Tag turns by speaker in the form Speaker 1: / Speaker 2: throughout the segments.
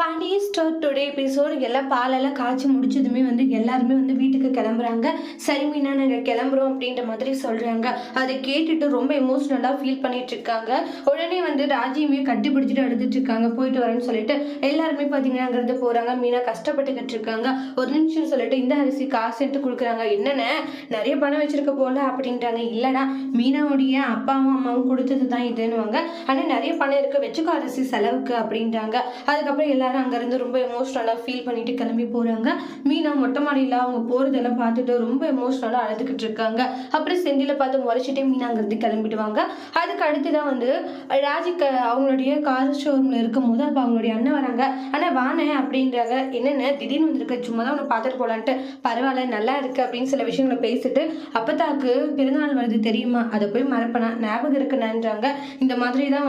Speaker 1: Pandian store today episode எல்லாம் பாலெல்லாம் காய்ச்சி முடிச்சதுமே எல்லாருமே வீட்டுக்கு கிளம்புறாங்க. சரி மீனா நாங்கள் கிளம்புறோம் அப்படின்ற மாதிரி சொல்கிறாங்க. அதை கேட்டுட்டு ரொம்ப எமோஷ்னலாக ஃபீல் பண்ணிட்டு இருக்காங்க. உடனே ராஜியுமே கட்டி பிடிச்சிட்டு எடுத்துட்டு இருக்காங்க. போயிட்டு வரேன்னு சொல்லிட்டு எல்லாருமே பார்த்தீங்கன்னா அங்கேருந்து போகிறாங்க. மீனா கஷ்டப்பட்டுக்கிட்டு இருக்காங்க. ஒரு நிமிஷம் சொல்லிட்டு இந்த அரிசி காசுன்ட்டு கொடுக்குறாங்க. என்னென்ன நிறைய பணம் வச்சிருக்க போல அப்படின்றாங்க. இல்லைடா மீனாவுடைய அப்பாவும் அம்மாவும் கொடுத்தது தான் இதுன்னுவாங்க. ஆனால் நிறைய பணம் இருக்கு வச்சுக்கோ அரிசி செலவுக்கு அப்படின்றாங்க. அதுக்கப்புறம் எல்லாரும் அங்கேருந்து ரொம்ப எமோஷ்னலாக ஃபீல் பண்ணிட்டு கிளம்பி போகிறாங்க. மீனா மொட்டை மாடியில் அவங்க போகிறதெல்லாம் பார்த்துட்டு ரொம்ப எமோஷ்னலாக அழுதுகிட்டு இருக்காங்க. அப்புறம் செந்தில பார்த்து முறைச்சிட்டே மீனா அங்கேருந்து கிளம்பிடுவாங்க. அதுக்கு அடுத்து தான் ராஜிக்கு அவங்களுடைய கார் ஷோரூமில் இருக்கும் போது அப்போ அவங்களுடைய அண்ணன் வராங்க. ஆனால் வானே அப்படின்றாங்க. என்னென்ன திடீர்னு வந்திருக்க, சும்மா தான் உன்னை பார்த்துட்டு போகலான்ட்டு. பரவாயில்ல நல்லா இருக்கு அப்படின்னு சில விஷயங்களை பேசிட்டு அப்பத்தாக்கு பிறந்தநாள் வருது தெரியுமா, அதை போய் மறப்பனா ஞாபகம் இருக்குனான்றாங்க. இந்த மாதிரி தான்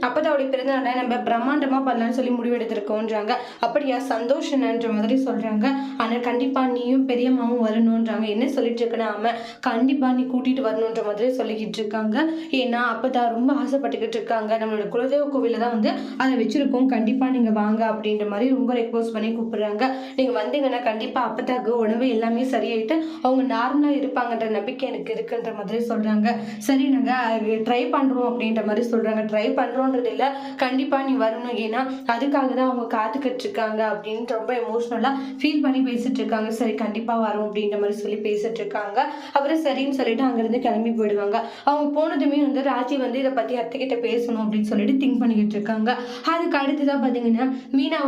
Speaker 1: அப்பத்தாவுடைய பிறந்தநாளை நம்ம பிரம்மாண்டமாக பண்ணலான்னு சொல்லி முடிவெடுத்திருக்கோம். அப்படியா சந்தோஷன்ற மாதிரி சொல்றாங்க. ஆனா கண்டிப்பா நீயும் பெரியம்மாவும் வரணும்ன்றாங்க. என்ன சொல்லிட்டு இருக்கனா அவன் கண்டிப்பா நீ கூட்டிட்டு வரணுன்ற மாதிரி சொல்லிக்கிட்டு இருக்காங்க. ஏன்னா அப்பதான் ரொம்ப ஆசைப்பட்டுக்கிட்டு இருக்காங்க. நம்மளோட குலதெய்வ கோவில தான் அதை வச்சிருக்கோம், கண்டிப்பா நீங்க வாங்க அப்படின்ற மாதிரி ரொம்ப ரெக்வஸ்ட் பண்ணி கூப்பிடுறாங்க. நீங்க வந்தீங்கன்னா கண்டிப்பா அப்பதாக்கு உணவு எல்லாமே சரியாயிட்டு அவங்க நார்மலா இருப்பாங்கன்ற நம்பிக்கை எனக்கு இருக்குன்ற மாதிரி சொல்றாங்க. சரி நாங்க ட்ரை பண்றோம் அப்படின்ற மாதிரி சொல்றாங்க. ட்ரை பண்றோன்றது இல்ல, கண்டிப்பா நீ வரணும், ஏன்னா அதுக்காக தான் அவங்க காத்துக்கிட்டு இருக்காங்க அப்படின்னு ரொம்ப எமோஷ்னலா ஃபீல் பண்ணி பேசிட்டு இருக்காங்க. சரி கண்டிப்பா வரும் அப்படின்ற மாதிரி சொல்லி பேசிட்டு இருக்காங்க. அப்புறம் சரின்னு சொல்லிட்டு அங்கிருந்து கிளம்பி போயிடுவாங்க. அவங்க போனதுமே ராஜி இதை பத்தி அத்தைக்கிட்ட பேசணும் அப்படின்னு சொல்லிட்டு திங்க் பண்ணிக்கிட்டு இருக்காங்க. அதுக்கு அடுத்துதான் பாத்தீங்கன்னா மீனா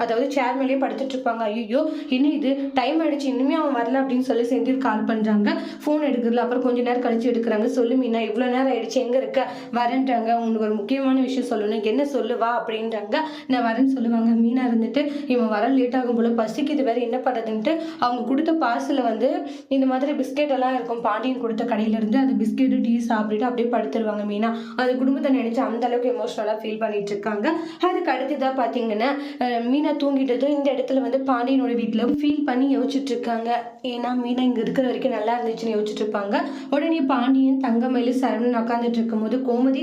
Speaker 1: அதாவது சேர் மேலேயே படுத்துட்டு இருப்பாங்க. ஐயோ என்ன இது டைம் ஆயிடுச்சு, இனிமே அவன் வரல அப்படின்னு சொல்லி செந்தில் கால் பண்றாங்க. போன் எடுக்கிறதுல அப்புறம் கொஞ்ச நேரம் கழிச்சு எடுக்கிறாங்க. சொல்லு மீனா இவ்வளவு நேரம் ஆயிடுச்சு, எங்க இருக்க, வரேன்றாங்க. உங்களுக்கு ஒரு முக்கியமான விஷயம் சொல்லணும், என்ன சொல்லுவா அப்படின்றாங்க. நான் வரேன்னு சொல்லுவாங்க. மீனா இருந்துட்டு இவன் வர லேட் ஆகும் போல, பசிக்குது வேற, என்ன பண்ணுறதுன்ட்டு அவங்க கொடுத்த பார்சலில் இந்த மாதிரி பிஸ்கெட் எல்லாம் இருக்கும் பாண்டியன் கொடுத்த கடையில இருந்து. அந்த பிஸ்கெட்டு டீ சாப்பிட்டுட்டு அப்படியே படுத்துருவாங்க. மீனா அந்த குடும்பத்தை நினைச்சு அந்த அளவுக்கு எமோஷனலாக ஃபீல் பண்ணிட்டு இருக்காங்க. அதுக்கு அடுத்துதான் பார்த்தீங்கன்னா மீனா தூங்கிட்டதும் இந்த இடத்துல பாண்டியனோட வீட்டில் ஃபீல் பண்ணி யோசிச்சுட்டு இருக்காங்க. ஏன்னா மீனா இங்கே இருக்கிற வரைக்கும் நல்லா இருந்துச்சுன்னு யோசிச்சுட்டு இருப்பாங்க. உடனே பாண்டியன் தங்கமயிலு சரவணன் உட்காந்துட்டு இருக்கும் போது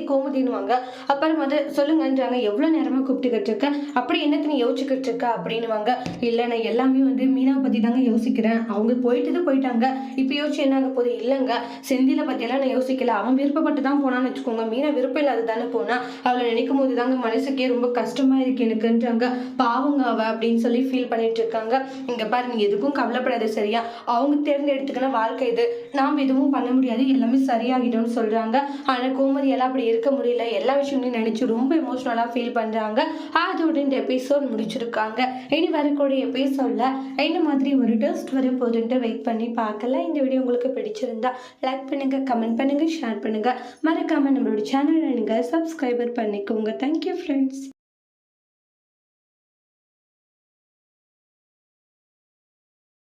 Speaker 1: கோமதின்னுவாங்க. அப்புறம் சொல்லுங்கன்றாங்க. எவ்வளோ நேரமாக கூப்பிட்டுக்கிட்டு இருக்க, அப்படி என்னத்து நீ யோசிச்சுக்கிட்டு இருக்க அப்படின்னுவாங்க. இல்லை நான் எல்லாமே மீனாவை பற்றி தாங்க யோசிக்கிறேன், அவங்க போயிட்டாங்க, இப்போ யோசிச்சு என்ன ஆக போகுது. இல்லைங்க செந்தில பற்றியெல்லாம் நான் யோசிக்கல, அவன் விருப்பப்பட்டு தான் போனான்னு வச்சுக்கோங்க, மீனா விருப்பம் இல்லாத தானே போனா, அவளை நினைக்கும் போது தாங்க மனசுக்கே ரொம்ப கஷ்டமா இருக்கு எனக்குன்றாங்க. பாவங்க அவ அப்படின்னு சொல்லி ஃபீல் பண்ணிட்டு இருக்காங்க. இங்க பாரு நீ எதுக்கும் கவலைப்படாத சரியா, அவங்க தேர்ந்தெடுத்துக்கின வாழ்க்கை இது, நாம் எதுவும் பண்ண முடியாது, எல்லாமே சரியாகிடும்னு சொல்றாங்க. ஆனால் கோமதி எல்லாம் அப்படி இருக்க முடியல, எல்லா விஷயங்களையும் நினைச்சு ரொம்ப எமோஷனலா ஃபீல் பண்றாங்க. அதோட இந்த எபிசோட் முடிச்சிருக்காங்க. இனி வரக்கூடிய எபிசோட்ல இந்த மாதிரி ஒரு டெஸ்ட் வர போதுன்ட்டு வெயிட் பண்ணி பார்க்கலாம். இந்த வீடியோ உங்களுக்கு பிடிச்சிருந்தா லைக் பண்ணுங்க, கமெண்ட் பண்ணுங்க, ஷேர் பண்ணுங்க. மறக்காம நம்மளோட சேனலை நீங்க சப்ஸ்கிரைபர் பண்ணிக்கோங்க. Thank you friends.